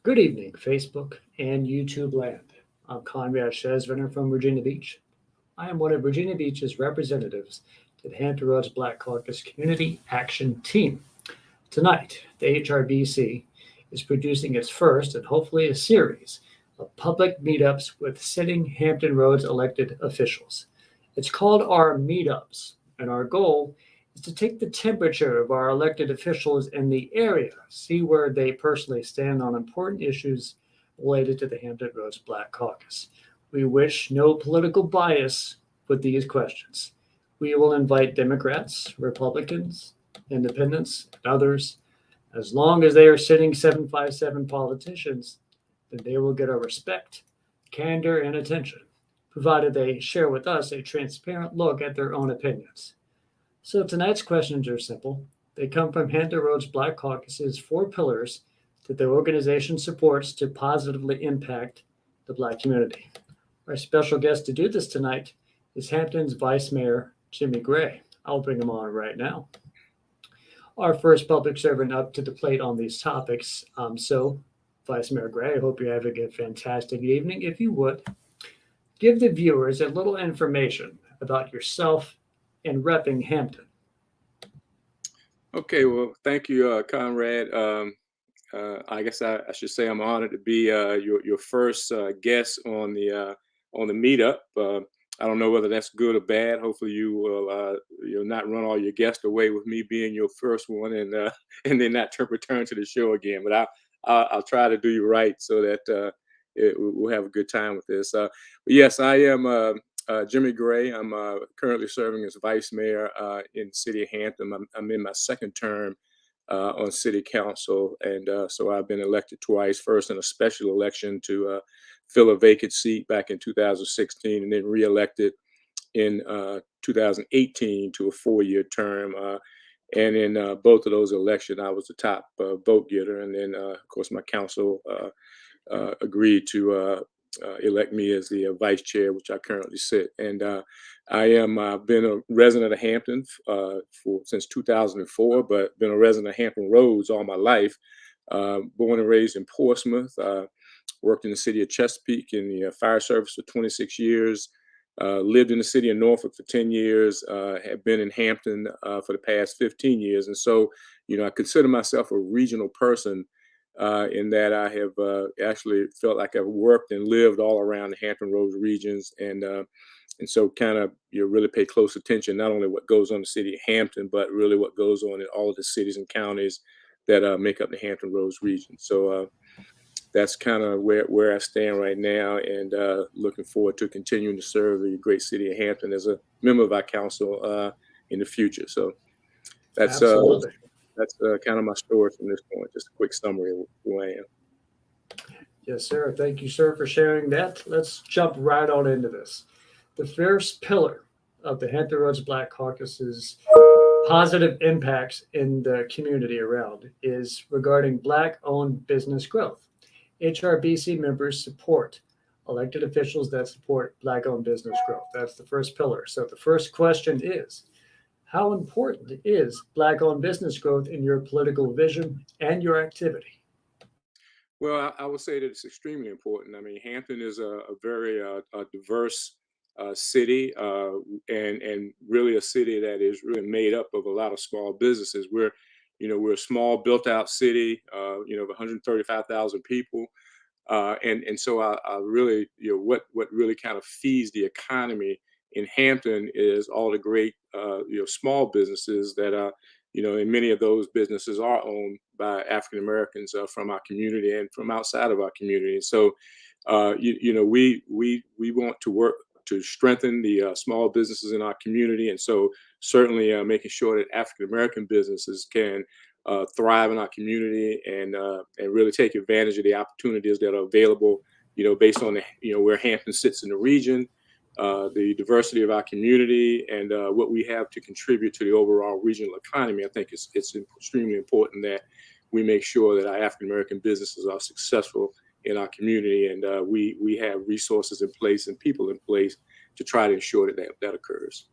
Good evening, Facebook and YouTube land. I'm Conrad Shesvener from Virginia Beach. I am one of Virginia Beach's representatives to the Hampton Roads Black Caucus Community Action Team. Tonight, the HRBC is producing its first and hopefully a series of public meetups with sitting Hampton Roads elected officials. It's called our Meetups, and our goal is to take the temperature of our elected officials in the area, see where they personally stand on important issues related to the Hampton Roads Black Caucus. We wish no political bias with these questions. We will invite Democrats, Republicans, independents, and others. As long as they are sitting 757 politicians, then they will get our respect, candor, and attention, provided they share with us a transparent look at their own opinions. So tonight's questions are simple. They come from Hampton Roads Black Caucus's four pillars that the organization supports to positively impact the Black community. Our special guest to do this tonight is Hampton's Vice Mayor, Jimmy Gray. I'll bring him on right now. Our first public servant up to the plate on these topics. Vice Mayor Gray, I hope you're having a fantastic evening. If you would, give the viewers a little information about yourself and repping Hampton. Okay, well, thank you, Conrad. I guess I should say I'm honored to be your first guest on the meetup. I don't know whether that's good or bad. Hopefully, you will you'll not run all your guests away with me being your first one, and and then not return to the show again. But I'll try to do you right so that we'll have a good time with this. But yes, I am. Jimmy Gray. I'm currently serving as vice mayor in the city of Hampton. I'm in my second term on city council, and so I've been elected twice. First in a special election to fill a vacant seat back in 2016, and then reelected in 2018 to a 4-year term. And in both of those elections, I was the top vote getter, and then of course my council agreed to elect me as the vice chair, which I currently sit. And I've been a resident of Hampton since 2004, but been a resident of Hampton Roads all my life. Born and raised in Portsmouth, worked in the city of Chesapeake in the fire service for 26 years. Lived in the city of Norfolk for 10 years, have been in Hampton for the past 15 years. And so, I consider myself a regional person in that I have actually felt like I've worked and lived all around the Hampton Roads regions, and so kind of really pay close attention not only what goes on in the city of Hampton, but really what goes on in all of the cities and counties that make up the Hampton Roads region. So that's kind of where I stand right now, and looking forward to continuing to serve the great city of Hampton as a member of our council in the future. So that's Absolutely. that's kind of my story from this point. Just a quick summary of who I am. Yes, sir. Thank you, sir, for sharing that. Let's jump right on into this. The first pillar of the Hampton Roads Black Caucus's positive impacts in the community around is regarding Black-owned business growth. HRBC members support elected officials that support Black-owned business growth. That's the first pillar. So the first question is, how important is Black-owned business growth in your political vision and your activity? Well, I would say that it's extremely important. I mean, Hampton is a very a diverse city, and really a city that is really made up of a lot of small businesses. We're a small, built-out city, of 135,000 people, and so I really, what really kind of feeds the economy in Hampton is all the great, small businesses that are, and many of those businesses are owned by African Americans from our community and from outside of our community. So, we want to work to strengthen the small businesses in our community, and so certainly making sure that African American businesses can thrive in our community and really take advantage of the opportunities that are available, based on where Hampton sits in the region, the diversity of our community, and what we have to contribute to the overall regional economy. I think it's extremely important that we make sure that our African American businesses are successful in our community, and we have resources in place and people in place to try to ensure that occurs.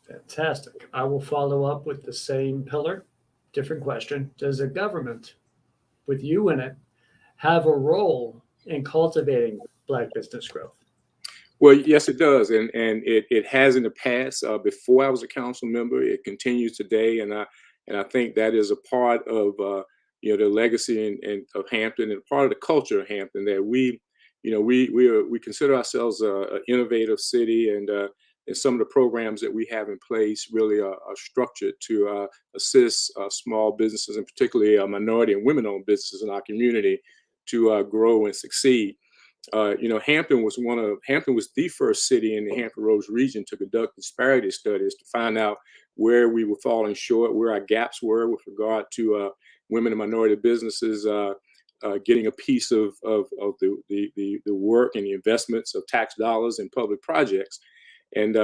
Fantastic. I will follow up with the same pillar. Different question. Does a government with you in it have a role in cultivating Black business growth? Well, yes, it does, and it has in the past. Before I was a council member, it continues today, and I think that is a part of the legacy and of Hampton and part of the culture of Hampton that we consider ourselves an innovative city, and some of the programs that we have in place really are structured to assist small businesses, and particularly minority and women-owned businesses in our community, to grow and succeed. Hampton was the first city in the Hampton Roads region to conduct disparity studies to find out where we were falling short, where our gaps were with regard to women and minority businesses getting a piece of the work and the investments of tax dollars in public projects. And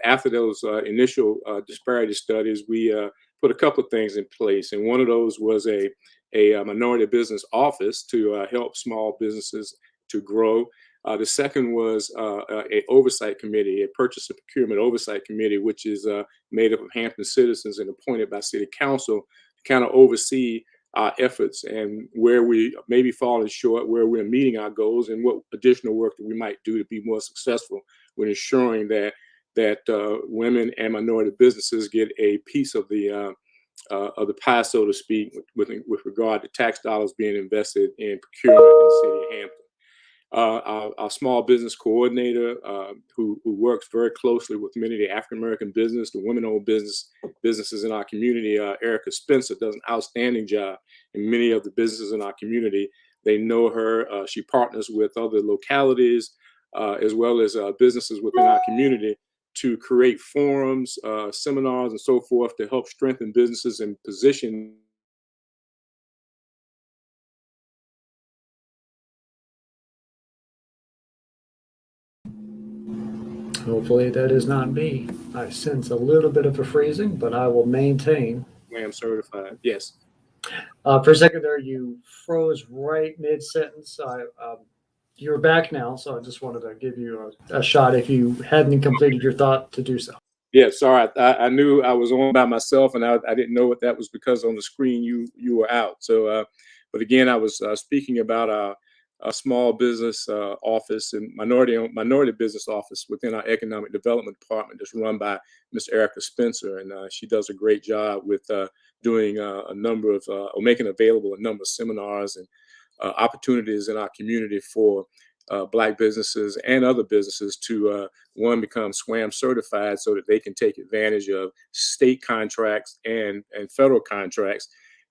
after those initial disparity studies, we put a couple of things in place, and one of those was a minority business office to help small businesses to grow. The second was a oversight committee, a purchase and procurement oversight committee, which is made up of Hampton citizens and appointed by City Council to kind of oversee our efforts and where we may be falling short, where we're meeting our goals, and what additional work that we might do to be more successful with ensuring that women and minority businesses get a piece of the pie, so to speak, with regard to tax dollars being invested in procurement in the city of Hampton. Our small business coordinator, who works very closely with many of the African American business, the women-owned businesses in our community, Erica Spencer, does an outstanding job in many of the businesses in our community. They know her. She partners with other localities as well as businesses within our community to create forums, seminars, and so forth to help strengthen businesses and position. Hopefully that is not me. I sense a little bit of a freezing, but I will maintain. SWAM certified. Yes. For a second there, you froze right mid-sentence. You're back now, so I just wanted to give you a shot if you hadn't completed your thought to do so. Yeah, sorry. I knew I was on by myself, and I didn't know what that was because on the screen you were out. So, but again, I was speaking about a small business office and minority business office within our economic development department that's run by Miss Erica Spencer, and she does a great job with doing a number of or making available a number of seminars and opportunities in our community for Black businesses and other businesses to one, become SWAM certified so that they can take advantage of state contracts and federal contracts.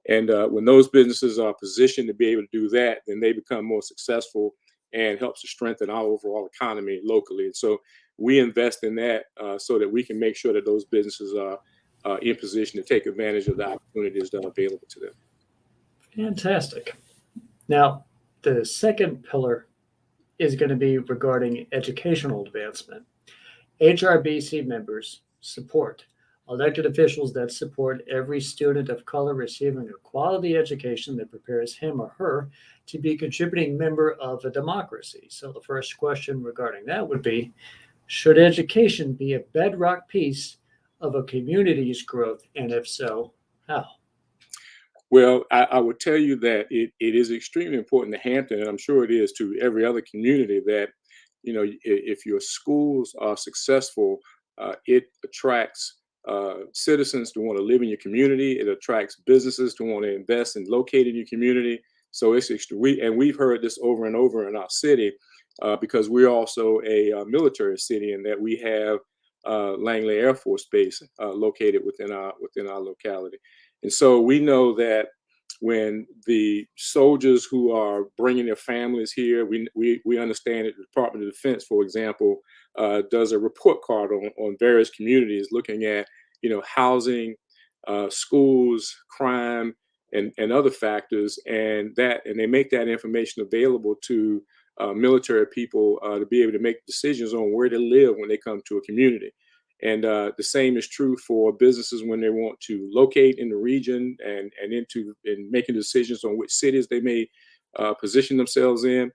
And when those businesses are positioned to be able to do that, then they become more successful and helps to strengthen our overall economy locally. And so we invest in that so that we can make sure that those businesses are in position to take advantage of the opportunities that are available to them. Fantastic. Now, the second pillar is going to be regarding educational advancement. HRBC members support elected officials that support every student of color receiving a quality education that prepares him or her to be a contributing member of a democracy. So the first question regarding that would be, should education be a bedrock piece of a community's growth? And if so, how? Well, I would tell you that it is extremely important to Hampton, and I'm sure it is to every other community, that if your schools are successful, it attracts citizens to want to live in your community. It attracts businesses to want to invest and locate in your community. So we've heard this over and over in our city because we're also a military city, and that we have Langley Air Force Base located within our locality. And so we know that when the soldiers who are bringing their families here, we understand that the Department of Defense, for example, does a report card on various communities looking at, housing, schools, crime, and other factors, and they make that information available to military people to be able to make decisions on where to live when they come to a community. And the same is true for businesses when they want to locate in the region and making decisions on which cities they may position themselves in.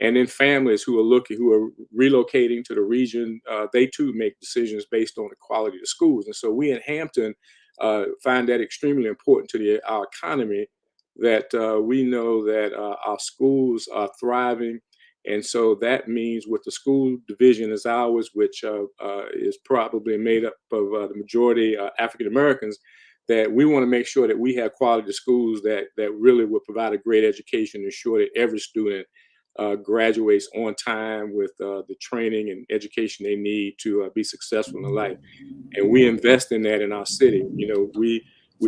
And then families who are relocating to the region, they too make decisions based on the quality of the schools. And so we in Hampton find that extremely important to our economy, that we know that our schools are thriving. And so that means with the school division as ours, which is probably made up of the majority African Americans, that we want to make sure that we have quality schools that really will provide a great education, ensure that every student graduates on time with the training and education they need to be successful in life. And we invest in that in our city. You know,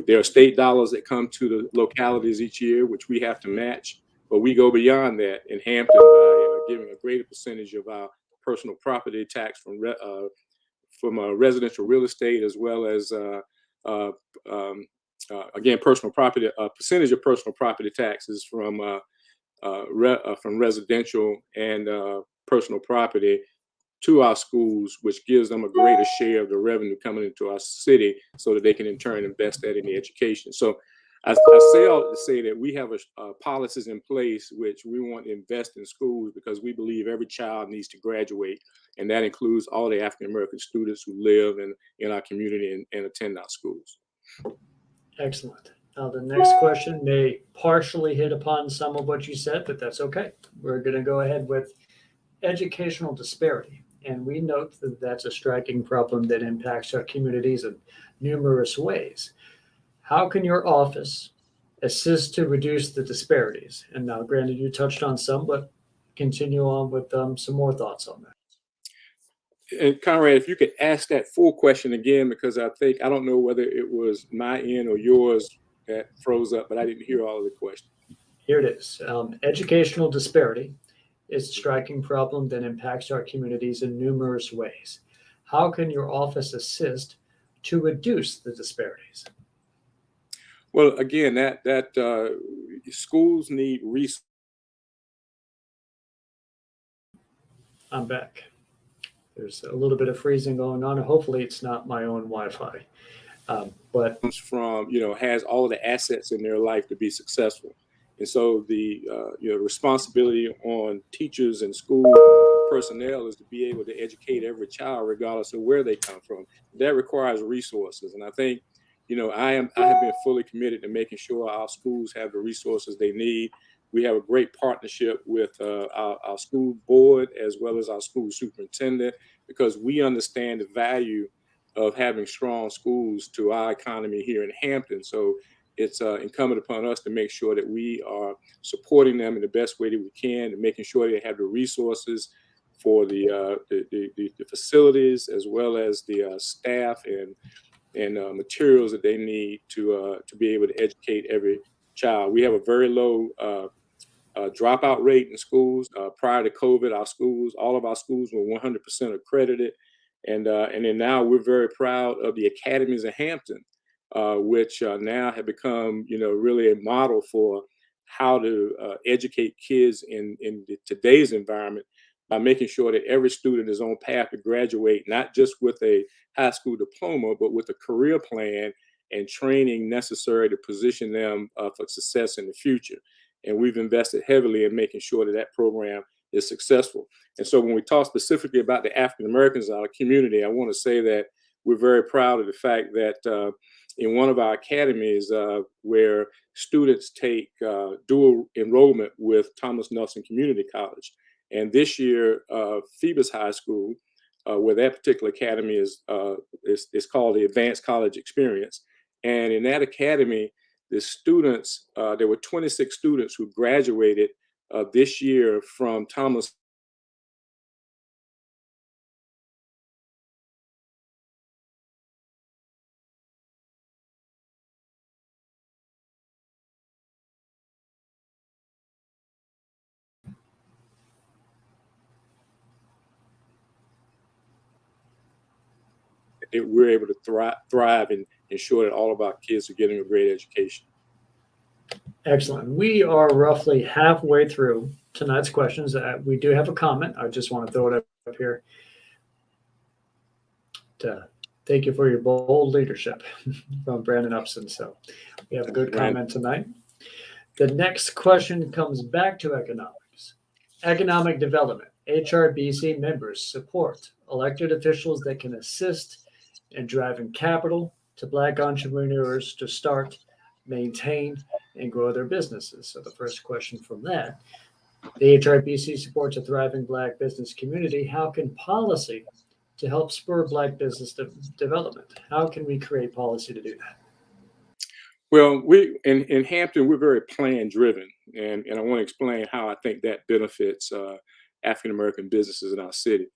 there are state dollars that come to the localities each year, which we have to match, but we go beyond that in Hampton by giving a greater percentage of our personal property tax from residential real estate, as well as uh, again personal property, a percentage of personal property taxes from residential and personal property to our schools, which gives them a greater share of the revenue coming into our city so that they can in turn invest that in the education. So I say all to say that we have policies in place which we want to invest in schools because we believe every child needs to graduate, and that includes all the African American students who live in our community and attend our schools. Excellent. Now, the next question may partially hit upon some of what you said, but that's okay. We're going to go ahead with educational disparity. And we note that that's a striking problem that impacts our communities in numerous ways. How can your office assist to reduce the disparities? And now, granted, you touched on some, but continue on with some more thoughts on that. And Conrad, if you could ask that full question again, because I don't know whether it was my end or yours that froze up, but I didn't hear all of the question. Here it is. Educational disparity is a striking problem that impacts our communities in numerous ways. How can your office assist to reduce the disparities? Well, again, that schools need resources. I'm back. There's a little bit of freezing going on. Hopefully, it's not my own Wi-Fi. But From has all of the assets in their life to be successful, and so the responsibility on teachers and school personnel is to be able to educate every child, regardless of where they come from. That requires resources, and I think I have been fully committed to making sure our schools have the resources they need. We have a great partnership with our school board as well as our school superintendent, because we understand the value of having strong schools to our economy here in Hampton. So it's incumbent upon us to make sure that we are supporting them in the best way that we can, and making sure they have the resources for the facilities, as well as the staff and materials that they need to be able to educate every child. We have a very low dropout rate in schools. Prior to COVID, all of our schools were 100% accredited. And then now we're very proud of the academies of Hampton, which now have become, really a model for how to educate kids in today's environment, by making sure that every student is on path to graduate, not just with a high school diploma, but with a career plan and training necessary to position them for success in the future. And we've invested heavily in making sure that that program is successful. And so when we talk specifically about the African Americans in our community, I want to say that we're very proud of the fact that in one of our academies, where students take dual enrollment with Thomas Nelson Community College, and this year, Phoebus High School, where that particular academy is called the Advanced College Experience. And in that academy, the students, there were 26 students who graduated this year from Thomas. We're able to thrive and ensure that all of our kids are getting a great education. excellent. We are roughly halfway through tonight's questions. We do have a comment. I just want to throw it up here. Thank you for your bold leadership from Brandon Upson. So we have a good comment tonight. The next question comes back to economics. Economic development. HRBC members support elected officials that can assist in driving capital to Black entrepreneurs to start, maintain, and grow their businesses. So the first question from that, the HRBC supports a thriving Black business community. How can policy to help spur Black business development? How can we create policy to do that? Well, we in Hampton, we're very plan driven, and I want to explain how I think that benefits African American businesses in our city.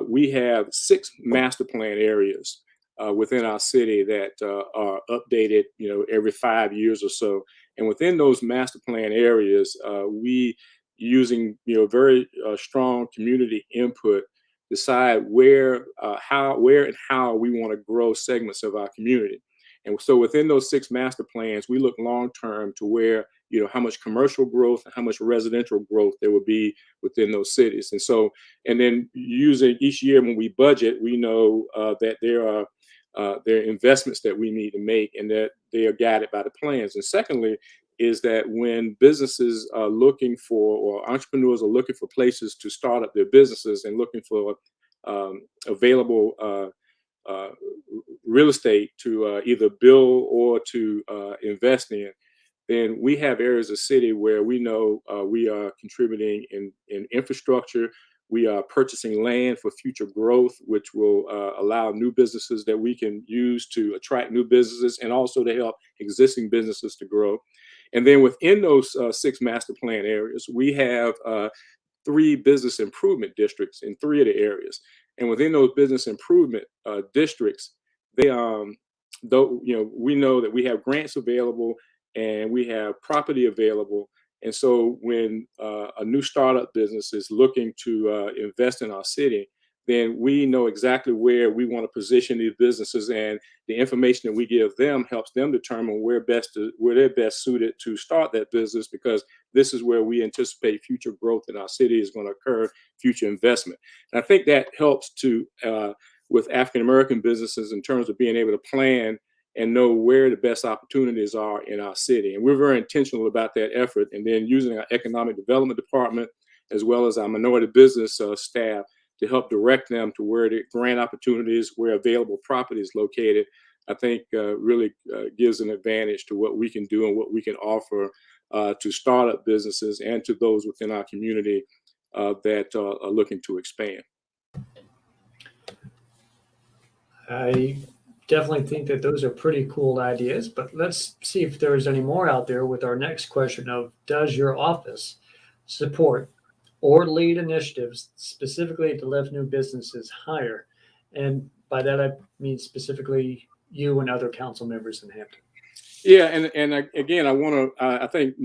We have 6 master plan areas within our city that are updated, every 5 years or so. And within those master plan areas, we using very strong community input decide where, and how we want to grow segments of our community. And so within those 6 master plans, we look long term to where, how much commercial growth and how much residential growth there will be within those cities. And so, and then using each year when we budget, we know that there are investments that we need to make and that they are guided by the plans. And secondly, is that when businesses are looking for, or entrepreneurs are looking for places to start up their businesses and looking for available real estate to either build or to invest in, then we have areas of city where we know we are contributing in infrastructure. We are purchasing land for future growth, which will allow new businesses that we can use to attract new businesses and also to help existing businesses to grow. And then within those 6 master plan areas, we have 3 business improvement districts in 3 of the areas. And within those business improvement districts, they though we know that we have grants available and we have property available. And so when a new startup business is looking to invest in our city, then we know exactly where we want to position these businesses, and the information that we give them helps them determine where they're best suited to start that business, because this is where we anticipate future growth in our city is going to occur, future investment. And I think that helps to with African American businesses in terms of being able to plan and know where the best opportunities are in our city. And we're very intentional about that effort. And then using our economic development department, as well as our minority business staff, to help direct them to where the grant opportunities, where available property is located, I think really gives an advantage to what we can do and what we can offer to startup businesses and to those within our community that are looking to expand. I definitely think that those are pretty cool ideas, but let's see if there's any more out there with our next question of, does your office support or lead initiatives specifically to lift new businesses higher? And by that, I mean specifically you and other council members in Hampton. Yeah, and again, I think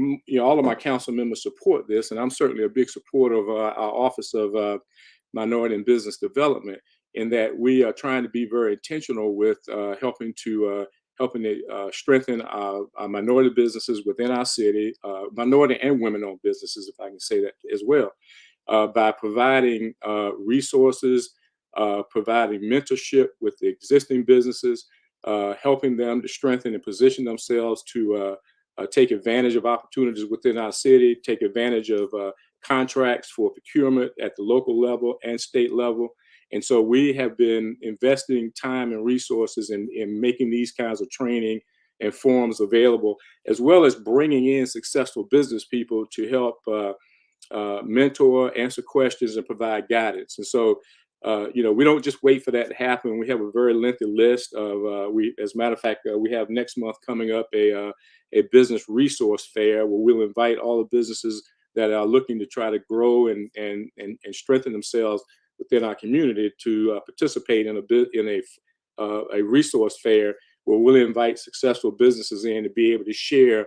all of my council members support this, and I'm certainly a big supporter of our Office of Minority and Business Development, in that we are trying to be very intentional with helping to strengthen our minority businesses within our city, minority and women-owned businesses, if I can say that as well, by providing resources, providing mentorship with the existing businesses, helping them to strengthen and position themselves to take advantage of opportunities within our city, take advantage of contracts for procurement at the local level and state level. And so we have been investing time and resources in making these kinds of training and forums available, as well as bringing in successful business people to help mentor, answer questions, and provide guidance. And so, we don't just wait for that to happen. We have a very lengthy list of, as a matter of fact, we have next month coming up a business resource fair where we'll invite all the businesses that are looking to try to grow and strengthen themselves within our community to participate in a resource fair where we'll invite successful businesses in to be able to share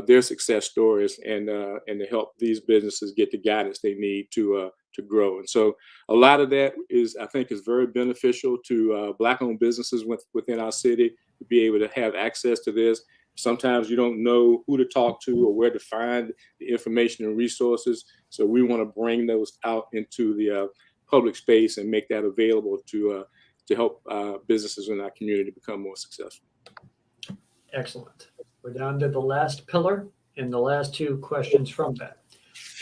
their success stories and to help these businesses get the guidance they need to grow. And so a lot of that I think is very beneficial to Black-owned businesses within our city to be able to have access to this. Sometimes you don't know who to talk to or where to find the information and resources. So we want to bring those out into the public space and make that available to help businesses in our community become more successful. Excellent. We're down to the last pillar and the last 2 questions from that.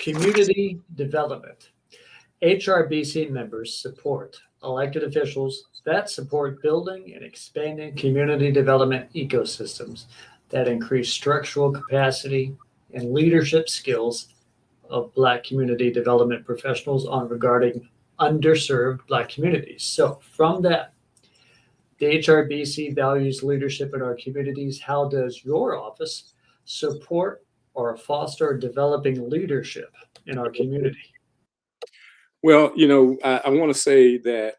Community development. HRBC members support elected officials that support building and expanding community development ecosystems that increase structural capacity and leadership skills of Black community development professionals on regarding underserved Black communities. So from that, the HRBC values leadership in our communities. How does your office support or foster developing leadership in our community? Well, I want to say that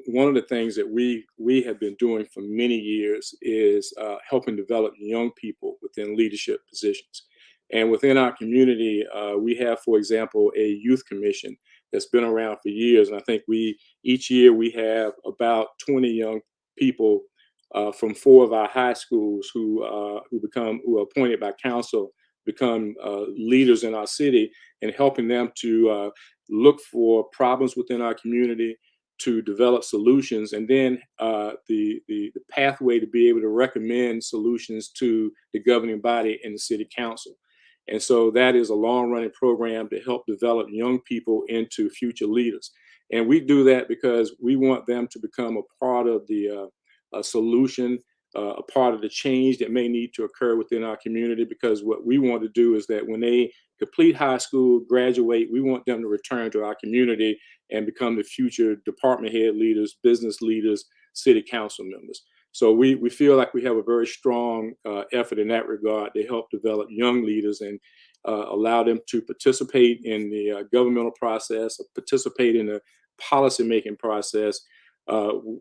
one of the things that we have been doing for many years is helping develop young people within leadership positions. And within our community, we have, for example, a youth commission that's been around for years. And I think each year we have about 20 young people from 4 of our high schools who are appointed by council, become leaders in our city, and helping them to look for problems within our community, to develop solutions, and then the pathway to be able to recommend solutions to the governing body and the city council. And so that is a long running program to help develop young people into future leaders. And we do that because we want them to become a part of the solution, a part of the change that may need to occur within our community. Because what we want to do is that when they complete high school, graduate, we want them to return to our community and become the future department head leaders, business leaders, city council members. So we feel like we have a very strong effort in that regard to help develop young leaders and allow them to participate in the governmental process, participate in the policymaking process.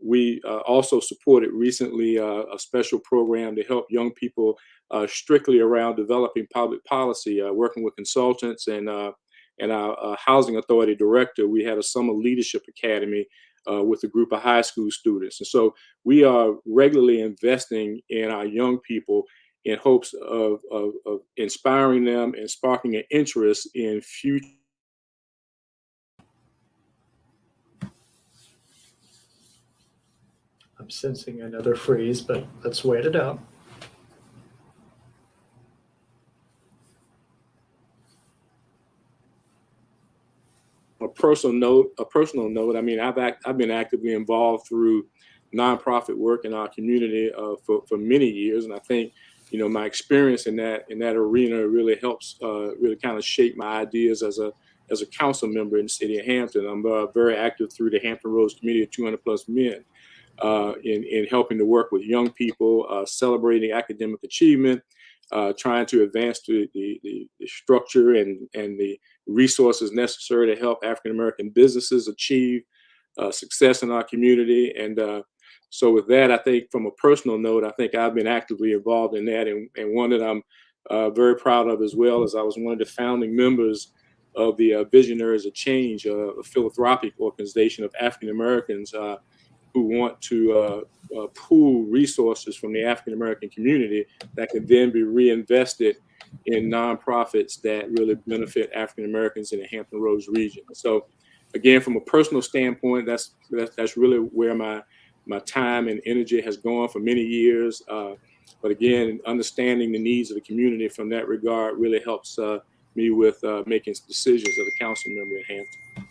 We also supported recently a special program to help young people strictly around developing public policy, working with consultants and our housing authority director. We had a summer leadership academy with a group of high school students. And so we are regularly investing in our young people in hopes of inspiring them and sparking an interest in future. I'm sensing another freeze, but let's wait it out. A personal note. I mean, I've been actively involved through nonprofit work in our community for many years, and I think my experience in that arena really helps really kind of shape my ideas as a council member in the city of Hampton. I'm very active through the Hampton Roads Committee of 200 plus men in helping to work with young people, celebrating academic achievement, trying to advance the structure and the resources necessary to help African American businesses achieve success in our community. And so with that, I think from a personal note, I think I've been actively involved in that, and one that I'm very proud of as well, as I was one of the founding members of the Visionaries of Change, a philanthropic organization of African Americans who want to pool resources from the African American community that could then be reinvested in nonprofits that really benefit African Americans in the Hampton Roads region. So again, from a personal standpoint, that's really where my time and energy has gone for many years. But again, understanding the needs of the community from that regard really helps me with making decisions as a council member in Hampton.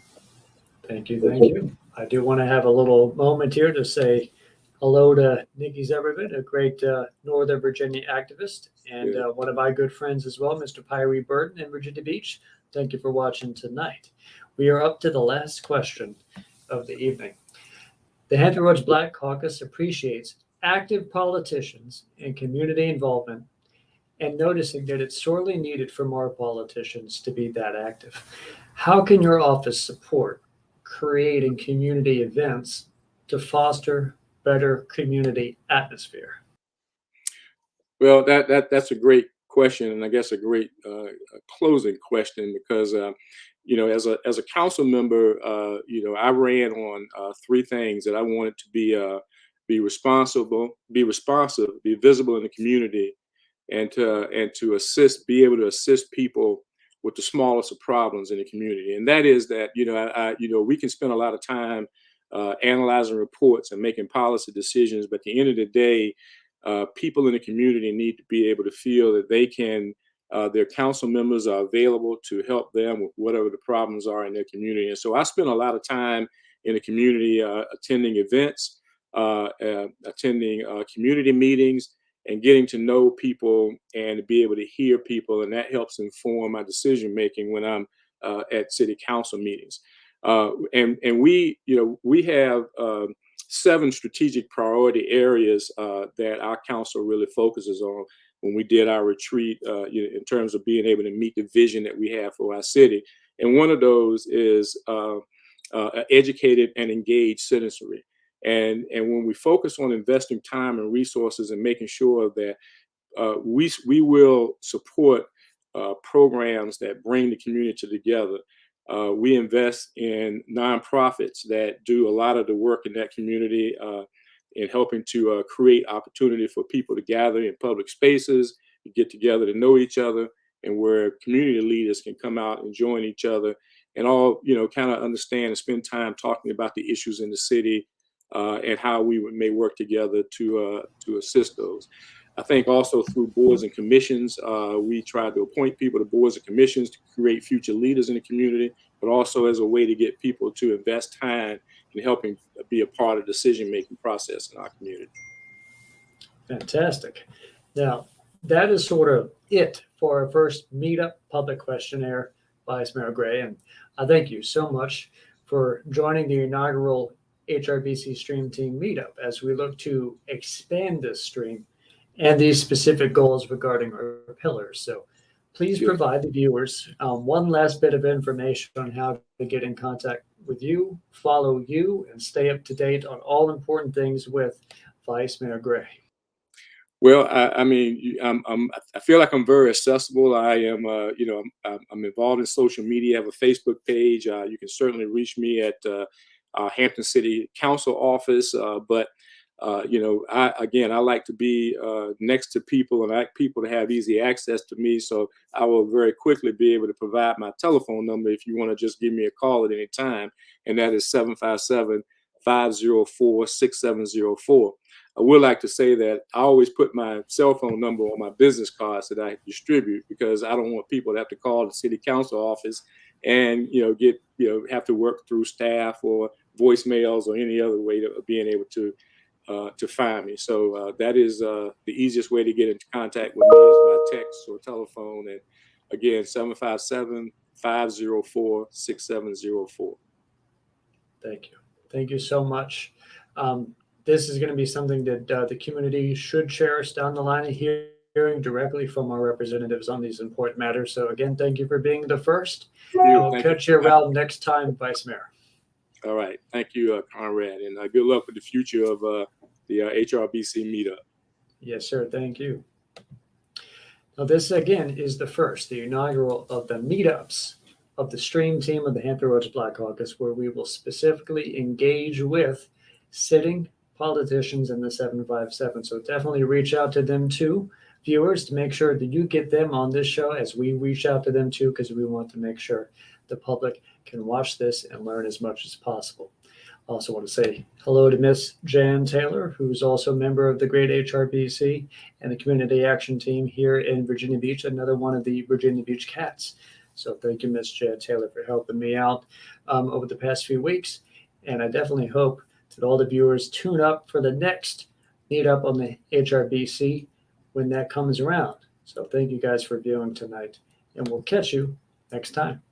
Thank you. Thank you. I do want to have a little moment here to say hello to Nikki Zebrovin, a great Northern Virginia activist, and one of my good friends as well, Mr. Pyrie Burton in Virginia Beach. Thank you for watching tonight. We are up to the last question of the evening. The Hampton Roads Black Caucus appreciates active politicians and community involvement, and noticing that it's sorely needed for more politicians to be that active. How can your office support creating community events to foster better community atmosphere? Well, that's a great question, and I guess a great closing question, because as a council member, I ran on 3 things that I wanted to be responsible, be responsive, be visible in the community, and to be able to assist people with the smallest of problems in the community. And that is that we can spend a lot of time analyzing reports and making policy decisions, but at the end of the day, people in the community need to be able to feel that their council members are available to help them with whatever the problems are in their community. And so I spend a lot of time in the community attending events, attending community meetings, and getting to know people and to be able to hear people, and that helps inform my decision making when I'm at city council meetings. And we, we have 7 strategic priority areas that our council really focuses on when we did our retreat, in terms of being able to meet the vision that we have for our city. And one of those is educated and engaged citizenry. And when we focus on investing time and resources and making sure that we will support programs that bring the community together. We invest in nonprofits that do a lot of the work in that community in helping to create opportunity for people to gather in public spaces, to get together to know each other, and where community leaders can come out and join each other and all, kind of understand and spend time talking about the issues in the city and how we may work together to assist those. I think also through boards and commissions, we try to appoint people to boards and commissions to create future leaders in the community, but also as a way to get people to invest time in helping be a part of the decision-making process in our community. Fantastic. Now, that is sort of it for our first MeetUP public questionnaire, Vice Mayor Gray. And I thank you so much for joining the inaugural HRBC Stream Team MeetUp as we look to expand this stream and these specific goals regarding our pillars. So please provide the viewers one last bit of information on how to get in contact with you, follow you, and stay up to date on all important things with Vice Mayor Gray. Well, I feel like I'm very accessible. I am, I'm involved in social media. I have a Facebook page. You can certainly reach me at our Hampton City Council office. But I like to be next to people, and I like people to have easy access to me. So I will very quickly be able to provide my telephone number if you want to just give me a call at any time, and that is 757-504-6704. I would like to say that I always put my cell phone number on my business cards that I distribute, because I don't want people to have to call the city council office and have to work through staff or voicemails or any other way of being able to find me. So that is the easiest way to get into contact with me is by text or telephone. And again, 757-504-6704. Thank you. Thank you so much. This is going to be something that the community should cherish down the line of hearing directly from our representatives on these important matters. So again, thank you for being the first. We'll catch you around next time, Vice Mayor. All right. Thank you, Conrad. And good luck with the future of the HRBC MeetUp. Yes, sir. Thank you. Now, this again is the first, the inaugural of the meetups of the stream team of the Hampton Roads Black Caucus, where we will specifically engage with sitting politicians in the 757. So definitely reach out to them too, viewers, to make sure that you get them on this show as we reach out to them too, because we want to make sure the public can watch this and learn as much as possible. I also want to say hello to Miss Jan Taylor, who's also a member of the great HRBC and the Community Action Team here in Virginia Beach, another one of the Virginia Beach Cats. So thank you, Miss Jan Taylor, for helping me out over the past few weeks. And I definitely hope that all the viewers tune up for the next meetup on the HRBC when that comes around. So thank you guys for viewing tonight, and we'll catch you next time.